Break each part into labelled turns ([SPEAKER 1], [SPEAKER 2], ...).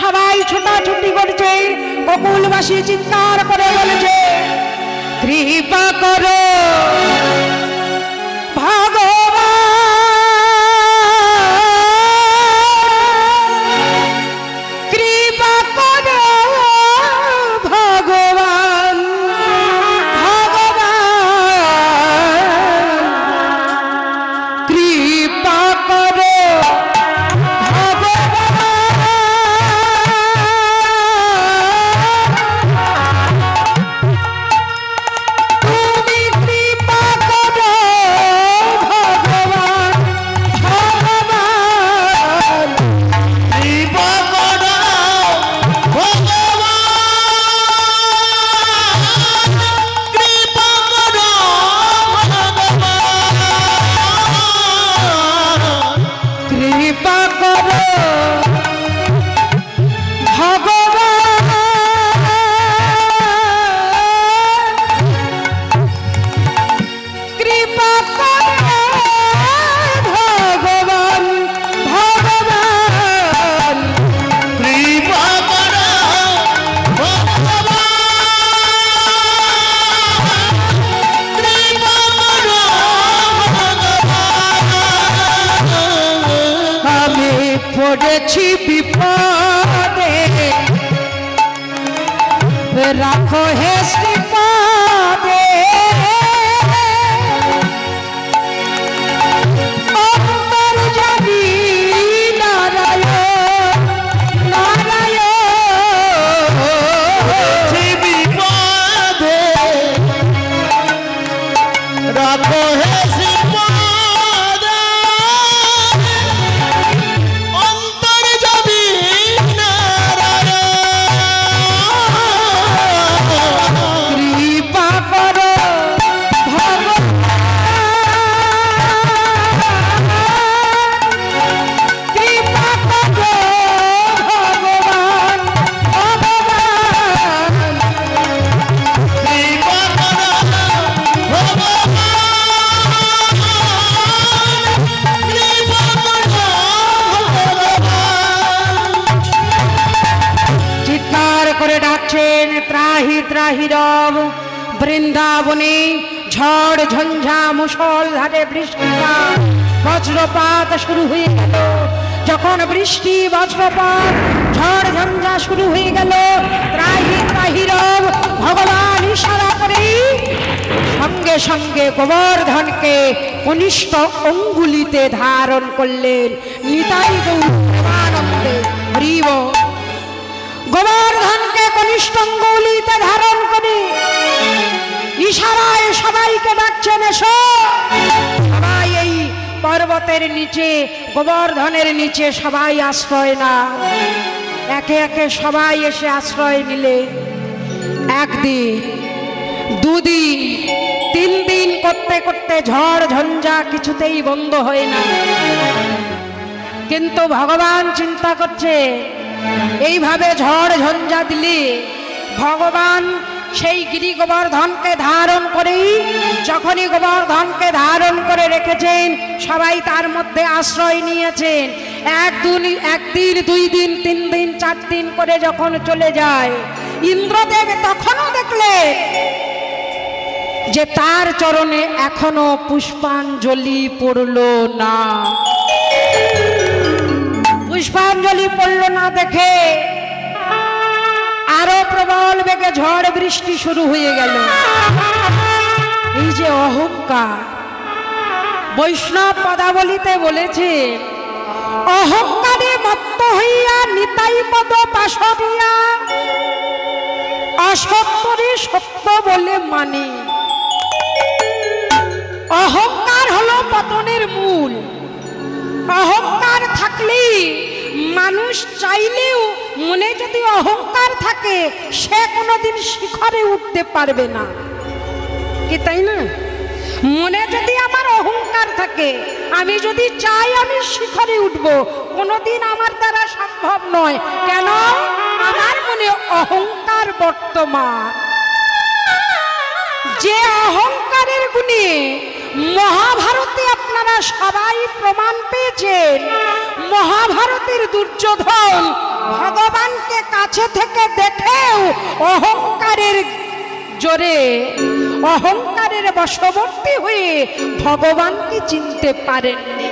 [SPEAKER 1] সবাই ছোটাছুটি করছে, গোকুলবাসী চিৎকার করে বলেছে, কৃপা করো পড়েছি বিপদে, রাখো হে শ্রীপদে, অন্তর্যামী নারায়ণ নারায়ণ,
[SPEAKER 2] বিপদে রাখো হে শ্রীপদে, অন্তর্যামী নারায়ণ,
[SPEAKER 1] কৃপা করো ভগবান, কৃপা করো ভগবান, ভগবান,
[SPEAKER 2] কৃপা করো ভগবান, কৃপা করো ভগবান।
[SPEAKER 1] চিৎকার করে ডাকছেন, ত্রাহি ত্রাহি রব। বৃন্দাবনে ঝড় ঝঞ্ঝা মুষলধারে বৃষ্টিপাত বজ্রপাত শুরু হয়ে গেল। যখন বৃষ্টি বজ্রপাত ঝড় ঝঞ্ঝা শুরু হয়ে গেল, ত্রাহি ত্রাহি রব ভগবান ইশারা করে সঙ্গে সঙ্গে গোবর্ধনকে কনিষ্ঠ অঙ্গুলিতে ধারণ করলেন। নিতাই গৌর প্রেমানন্দে হরি বল। গোবর্ধনকে কনিষ্ঠ অঙ্গুলিতে ধারণ করে ইশারায় সবাইকে ডাকছেন, এসো। সবাই এই পর্বতের নিচে, গোবর্ধনের নিচে সবাই আশ্রয় না, একে একে সবাই এসে আশ্রয় নিলে। একদিন, দুদিন, 3 দিন করতে করতে ঝড় ঝঞ্ঝা কিছুতেই বন্ধ হয় না। কিন্তু ভগবান চিন্তা করছে, এইভাবে ঝড় ঝঞ্ঝা দিলে ভগবান সেই গিরি গোবর্ধনকে ধারণ করেই, যখনই গোবর্ধনকে ধারণ করে রেখেছেন, সবাই তার মধ্যে আশ্রয় নিয়েছেন। একদিন, 2 দিন, 3 দিন, 4 দিন করে যখন চলে যায়, ইন্দ্রদেব তখনও দেখলেন যে তার চরণে এখনো পুষ্পাঞ্জলি পড়ল না। পুষ্পাঞ্জলি পড়ল না দেখে আরো প্রবল বেগে ঝড় বৃষ্টি শুরু হয়ে গেল। এই যে অহংকার, বৈষ্ণব পদাবলিতে বলেছে, অহংকারে মত্ত হইয়া নিতাই পদ পাশরিয়া, অসত্যরে সত্য বলে মানে। অহংকার হলো পতনের মূল। অহংকার থাকলে মানুষ চাইলেও, মনে যদি অহংকার থাকে, সে কোনোদিন শিখরে উঠতে পারবে না, কি তাই না? মনে যদি আমার অহংকার থাকে, আমি যদি চাই আমি শিখরে উঠবো, কোনোদিন আমার দ্বারা সম্ভব নয়। কেন? আমার মনে অহংকার বর্তমান। যে অহংকারের গুণে মহাভারতে আপনারা সবাই প্রমাণ পেয়েছেন। মহাভারতের দুর্যোধন ভগবানকে কাছে থেকে দেখেও অহংকারের জোরে, অহংকারের বশবর্তী হয়ে ভগবানকে চিনতে পারেননি।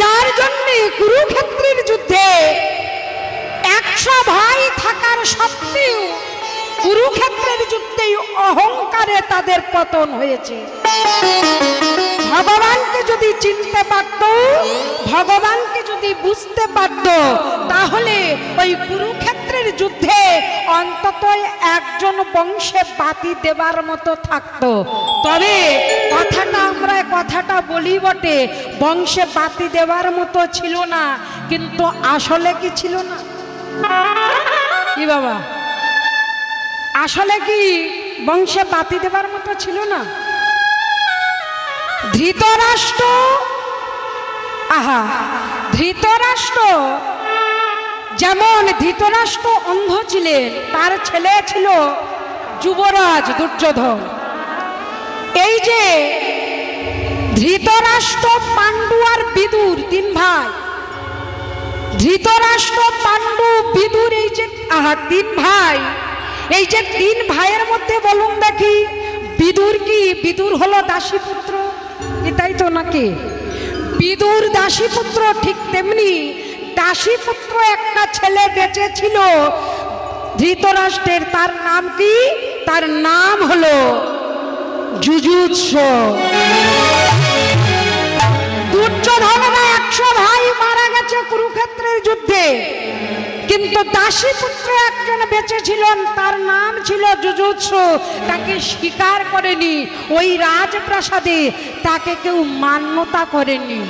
[SPEAKER 1] যার জন্য কুরুক্ষেত্রের যুদ্ধে 100 ভাই থাকার সত্ত্বেও কুরুক্ষেত্রের যুদ্ধে অহংকারে তাদের পতন হয়েছে। ভগবানকে যদি চিনতে পারত, ভগবানকে যদি বুঝতে পারত, তাহলে ওই কুরুক্ষেত্রের যুদ্ধে অন্তত একজন বংশে বাতি দেবার মতো থাকতো। তবে কথাটা বলি বটে, বংশে বাতি দেওয়ার মতো ছিল না, কিন্তু আসলে কি ছিল না? কি বাবা, আসলে কি বংশে বাতি দেবার মতো ছিল না? ধৃতরাষ্ট্র, ধৃতরাষ্ট্র যেমন ধৃতরাষ্ট্র অন্ধ ছিলেন, তার ছেলে ছিল যুবরাজ দুর্যোধন। এই যে ধৃতরাষ্ট্র, পাণ্ডু আর বিদুর 3 ভাই, ধৃতরাষ্ট্র, পাণ্ডু, বিদুর, এই যে 3 ভাই, এই যে 3 ভাইয়ের মধ্যে বলুন দেখি, বিদুর কি? বিদুর হলো দাসীপুত্র, এটাই তো নাকি? বিদুর দাসীপুত্র, ঠিক তেমনি দাসীপুত্র একটা ছেলে বেঁচে ছিল ধৃতরাষ্ট্রের। তার নাম কি? তার নাম হলো যুযুৎস। দুর্যোধনেরা 100 ভাই মারা গেছে কুরুক্ষেত্রের যুদ্ধে, কিন্তু দাসীপুত্র একজন বেঁচে ছিলেন, তার নাম ছিল যুযুৎস। তাকে স্বীকার করেনি, ওই রাজপ্রাসাদে তাকে কেউ মান্যতা করেনি,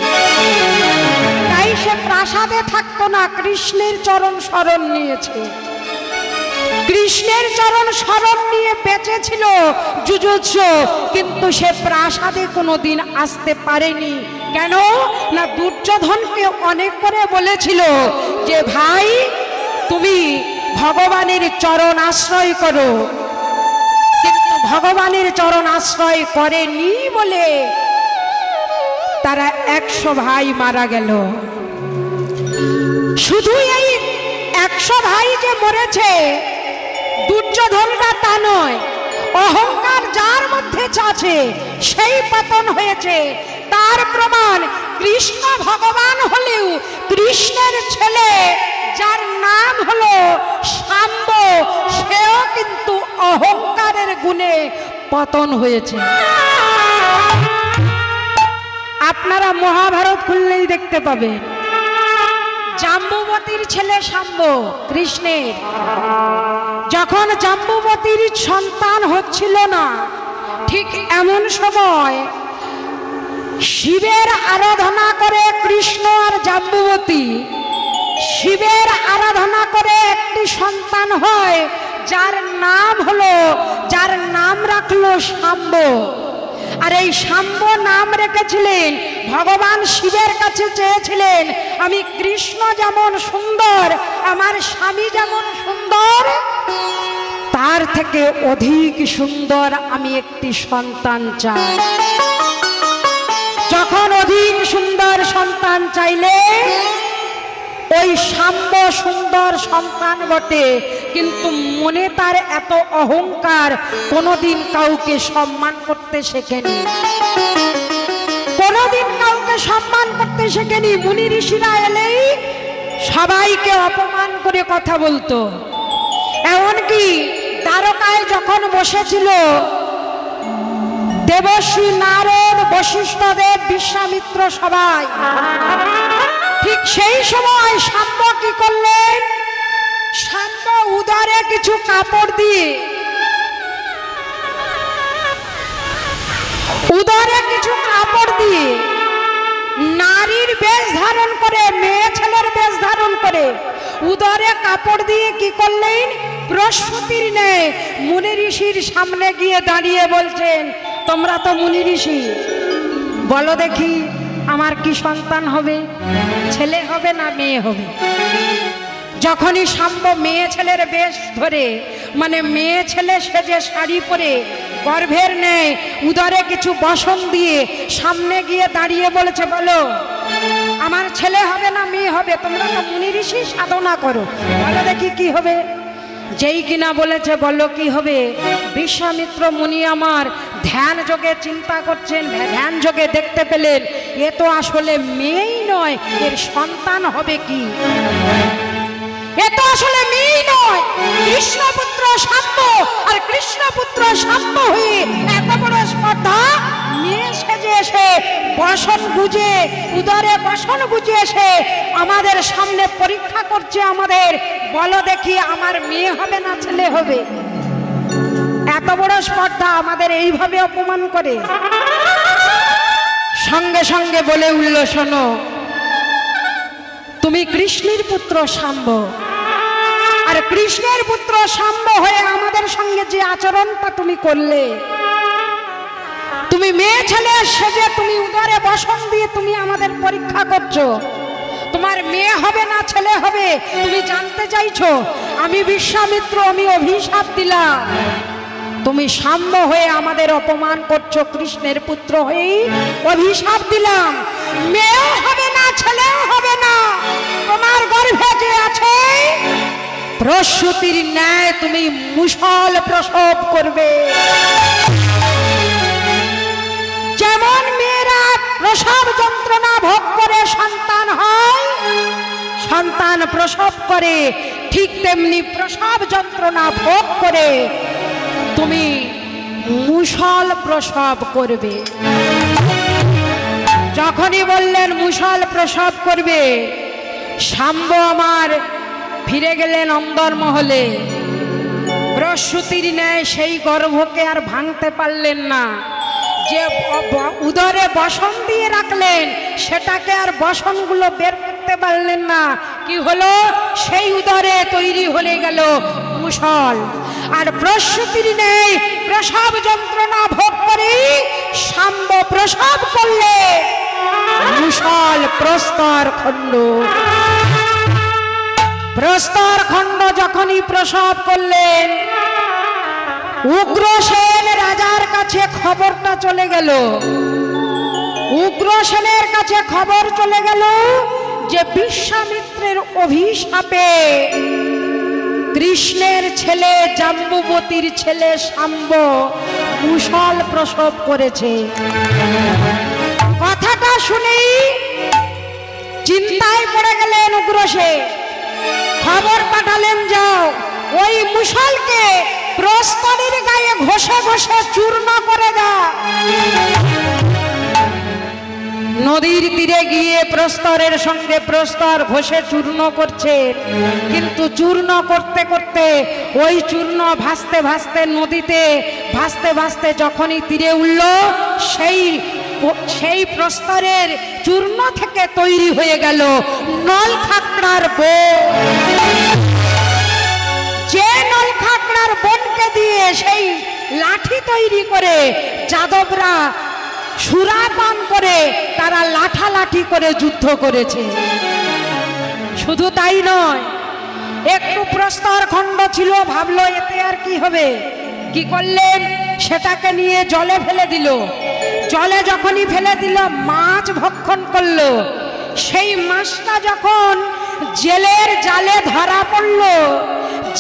[SPEAKER 1] তাই সে প্রাসাদে থাকতো না, কৃষ্ণের চরণ শরণ নিয়েছে। কৃষ্ণের চরণ শরণ নিয়ে বেঁচে ছিল যুযুৎস, কিন্তু সে প্রাসাদে কোনোদিন আসতে পারেনি। কেন না, দুর্যোধনকে অনেক করে বলেছিল যে ভাই তুমি ভগবানের চরণ আশ্রয় করো, কিন্তু ভগবানের চরণ আশ্রয় করেনি বলে তারা 100 ভাই মারা গেল। শুধু এই 100 ভাই যে মরেছে দুর্যোধনরা তা নয়, অহংকার যার মধ্যে আছে সেই পতন হয়েছে। তার প্রমাণ কৃষ্ণ ভগবান হলেও কৃষ্ণের ছেলে যার নাম হলো শাম্ব, সেও কিন্তু অহংকারের গুণে পতন হয়েছে। আপনারা মহাভারত খুললেই দেখতে পাবেন, জাম্বুবতীর ছেলে শাম্ব কৃষ্ণের, যখন জাম্বুবতীর সন্তান হচ্ছিল না, ঠিক এমন সময় শিবের আরাধনা করে কৃষ্ণ আর জাম্বুবতী, শিবের আরাধনা করে একটি সন্তান হয়, যার নাম রাখলো শাম্ব। আর এই শাম্ব নাম রেখেছিলেন, ভগবান শিবের কাছে চেয়েছিলেন আমি কৃষ্ণ যেমন সুন্দর, আমার স্বামী যেমন সুন্দর, তার থেকে অধিক সুন্দর আমি একটি সন্তান চাই। যখন অধিক সুন্দর সন্তান চাইলে ওই শাম্ব সুন্দর সন্তান বটে, কিন্তু মনে তার এত অহংকার, কোনোদিন কাউকে সম্মান করতে শেখেনি, কোনোদিন কাউকে সম্মান করতে শেখেনি। মুনি ঋষিরা এলেই সবাইকে অপমান করে কথা বলতো। এমনকি দ্বারকায় যখন বসেছিল দেবশ্রী নারদ, বশিষ্ঠদেব, বিশ্বামিত্র সবাই, ঠিক সেই সময় শাম্ব কি করলেন? শাম্ব উদরে কিছু কাপড় দিয়ে, উদরে কিছু কাপড় দিয়ে নারীর বেশ ধারণ করে, মেয়ে ছেলের বেশ ধারণ করে, উদরে কাপড় দিয়ে কি করলেন? প্রসূতির ন্যায় মুনি ঋষির সামনে গিয়ে দাঁড়িয়ে বলছেন, তোমরা তো মুনি ঋষি, বলো দেখি আমার কি সন্তান হবে, ছেলে হবে না মেয়ে হবে? যখনই শাম্ব মেয়ে ছেলের বেশ ধরে, মানে মেয়ে ছেলে সেজে শাড়ি পরে গর্ভের নেয়, উদরে কিছু বসন দিয়ে সামনে গিয়ে দাঁড়িয়ে বলেছে, বলো আমার ছেলে হবে না মেয়ে হবে, তোমরা তো মুনি ঋষি সাধনা করো, বলো দেখি কি হবে। যেই কিনা বলেছে বলো কি হবে, বিশ্বামিত্র মুনি আমার ধ্যান যোগে চিন্তা করছেন, ধ্যান যোগে দেখতে পেলেন এ তো আসলে মেয়েই নয়, এর সন্তান হবে কি, এ তো আসলে মেয়েই নয়, কৃষ্ণপুত্র শাম্ব। আর কৃষ্ণপুত্র শাম্ব হয়ে এত বড় স্পর্ধা, মেয়ে সেজে এসে বসন গুজে, উদরে বসন গুজে এসে আমাদের সামনে পরীক্ষা করছে আমাদের, বলো দেখি আমার মেয়ে হবে না ছেলে হবে। এত বড় স্পর্ধা আমাদের এইভাবে অপমান করে। সঙ্গে সঙ্গে বলে উঠল, শোনো তুমি কৃষ্ণের পুত্র শাম্ব, আর কৃষ্ণের পুত্র শাম্ব হয়ে আমাদের সঙ্গে যে আচরণটা তুমি করলে, তুমি মেয়ে ছেলে সেজে তুমি উদরে বসন দিয়ে তুমি আমাদের পরীক্ষা করছো, তোমার মেয়ে হবে না ছেলে হবে তুমি জানতে চাইছো। আমি বিশ্বামিত্র আমি অভিশাপ দিলাম, তুমি শাম্ব হয়ে আমাদের অপমান করছো, কৃষ্ণের পুত্র হয়ে অভিশাপ দিলাম, মেয়েও হবে না ছেলেও হবে না, তোমার গর্ভে যে আছে প্রসূতির ন্যায় তুমি মুষল প্রসব করবে। যেমন মেয়েরা প্রসব যন্ত্রণা ভোগ করে সন্তান হয়, সন্তান প্রসব করে, ঠিক তেমনি প্রসব যন্ত্রণা ভোগ করে তুমি মুষল প্রসব করবে। যখনই বললেন মুষল প্রসব করবে, শাম্ব আমার ফিরে গেলেন অন্দরমহলে। প্রসূতির ন্যায় সেই গর্ভকে আর ভাঙতে পারলেন না, যে উদরে বসন দিয়ে রাখলেন সেটাকে আর বসনগুলো বের করতে পারলেন না। কি হলো, সেই উদরে তৈরি হয়ে গেল মুষল। আর প্রসূতির নেই প্রসব যন্ত্রণা ভোগ করে শাম্ব প্রসব করলে মুষল প্রস্তর খণ্ড। প্রস্তর খণ্ড যখনই প্রসব করলেন, উগ্রসেন রাজার কাছে খবরটা চলে গেল। উগ্রসেনের কাছে খবর চলে গেল যে বিশ্বামিত্রের অভিশাপে কৃষ্ণের ছেলে জাম্বুবতীর ছেলে শাম্ব মুষল প্রসব করেছে। কথাটা শুনেই চিন্তায় পড়ে গেলেন উগ্রসেন। খবর পাঠালেন, যাও ওই মুষলকে প্রস্তরের গায়ে ঘষে ঘষে চূর্ণ করে দাও। নদীর তীরে গিয়ে প্রস্তরের সঙ্গে প্রস্তর ঘষে চূর্ণ করছে, কিন্তু চূর্ণ করতে করতে ওই চূর্ণ ভাসতে ভাসতে নদীতে ভাসতে ভাসতে যখনই তীরে উঠল, সেই প্রস্তরের চূর্ণ থেকে তৈরি হয়ে গেল নলখাকড়ার বন। যে নলখাকড়ার বনকে দিয়ে সেই লাঠি তৈরি করে যাদবরা সুরাপান করে তারা লাঠালাঠি করে যুদ্ধ করেছে। শুধু তাই নয়, একটু প্রস্তর খণ্ড ছিল, ভাবলো এতে আর কি হবে, কি করলেন সেটাকে নিয়ে জলে ফেলে দিল। জলে যখনই ফেলে দিল, মাছ ভক্ষণ করলো। সেই মাছটা যখন জেলের জালে ধরা পড়ল,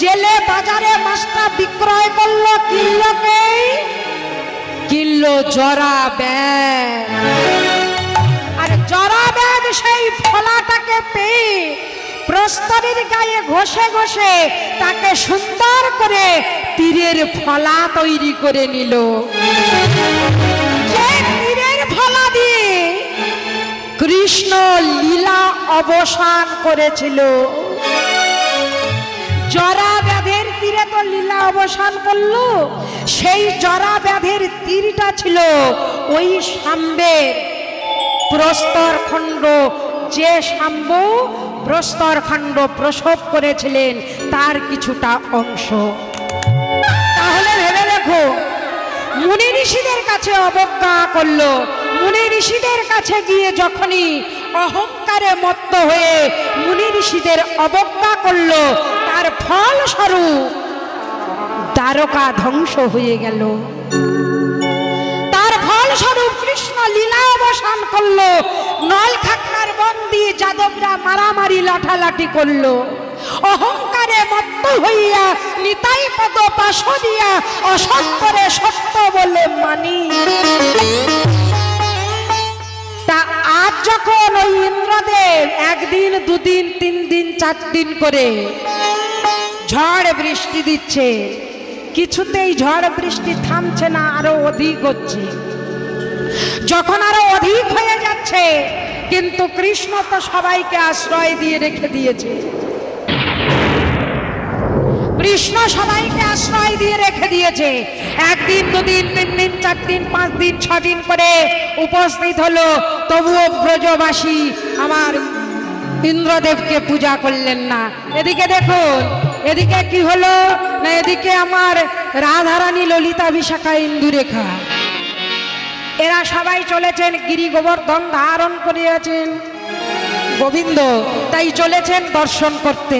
[SPEAKER 1] জেলে বাজারে মাছটা বিক্রয় করলো, কিনলো কে? কিনলো জরা ব্যাগ। আর জরা ব্যাগ সেই ফলাটাকে পেয়ে প্রস্তরের গায়ে ঘষে ঘষে তাকে সুন্দর করে তীরের ফলা তৈরি করে নিল। যে তীরের ফলা দিয়ে কৃষ্ণ লীলা অবসান করেছিল। জরা ব্যাধের তীরে তো লীলা অবসান করলো, সেই জরা ব্যাধের তীরটা ছিল ওই শাম্বের প্রস্তর খণ্ড। যে শাম্ব প্রস্তর খণ্ড প্রসব করেছিলেন তার কিছুটা অংশ। তাহলে ভেবে দেখো, মুনি ঋষিদের কাছে অবজ্ঞা করলো। মুনি ঋষিদের কাছে গিয়ে যখনই অহংকারে মত্ত হয়ে মুনি ঋষিদের অবজ্ঞা করলো, তার ফলস্বরূপ দ্বারকা ধ্বংস হয়ে গেল। তার ফলস্বরূপ কৃষ্ণ লীলা অবসান করলো, নল খাকনার বন্দি যাদবরা মারামারি লাঠালাঠি করলো। অহংকারে মত্ত হইয়া নিতাই পদ পাশ দিয়া অসৎ করে সত্য বলে মানি। তা আজ যখন ওই ইন্দ্রদেব একদিন দুদিন 3 দিন 4 দিন করে ঝড় বৃষ্টি দিচ্ছে, কিছুতেই ঝড় বৃষ্টি থামছে না, আরো অধিক হচ্ছে। যখন আরো অধিক হয়ে যাচ্ছে, কিন্তু কৃষ্ণ তো সবাইকে আশ্রয় দিয়ে রেখে দিয়েছে। কৃষ্ণ সবাইকে আশ্রয় দিয়ে রেখে দিয়েছে। 1 দিন 2 দিন 3 দিন 4 দিন 5 দিন 6 দিন করে উপস্থিত হলো, তবুও ব্রজবাসী আমার ইন্দ্রদেবকে পূজা করলেন না। এদিকে দেখুন, এদিকে কি হলো না, এদিকে আমার রাধারানী, ললিতা, বিশাখা, ইন্দুরেখা এরা সবাই চলেছেন, গিরি গোবর্ধন ধারণ করিয়াছেন গোবিন্দ, তাই চলেছেন দর্শন করতে।